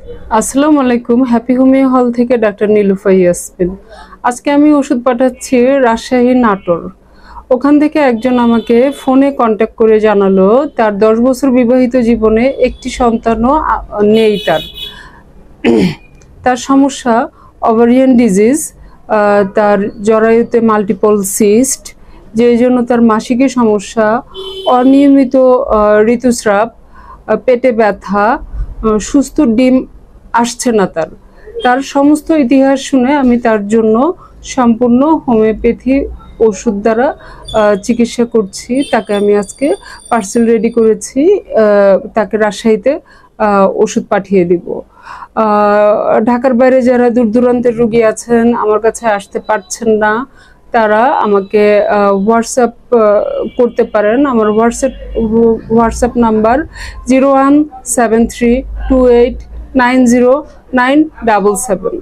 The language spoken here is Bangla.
আসসালামু আলাইকুম। হ্যাপি হোমিও হল থেকে ডাক্তার নীলুফা ইয়াসমিন। আজকে আমি ওষুধ পাঠাচ্ছি রাজশাহী নাটোর। ওখান থেকে একজন আমাকে ফোনে কন্ট্যাক্ট করে জানালো তার 10 বছর বিবাহিত জীবনে একটি সন্তানও নেই। তার সমস্যা ওভারিয়ান ডিজিজ, তার জরায়ুতে মাল্টিপল সিস্ট, যে জন্য তার মাসিকের সমস্যা, অনিয়মিত ঋতুস্রাব, পেটে ব্যথা, সুস্থ ডিম আসছে না। তার সমস্ত ইতিহাস শুনে আমি তার জন্য সম্পূর্ণ হোমিওপ্যাথি ওষুধ দ্বারা চিকিৎসা করছি। তাকে আমি আজকে পার্সেল রেডি করেছি, তাকে রাজশাহীতে ওষুধ পাঠিয়ে দিব। ঢাকার বাইরে যারা দূর দূরান্তের রোগী আছেন, আমার কাছে আসতে পারছেন না, তারা আমাকে হোয়াটসঅ্যাপ করতে পারেন। আমার হোয়াটসঅ্যাপ নাম্বার 01732890977।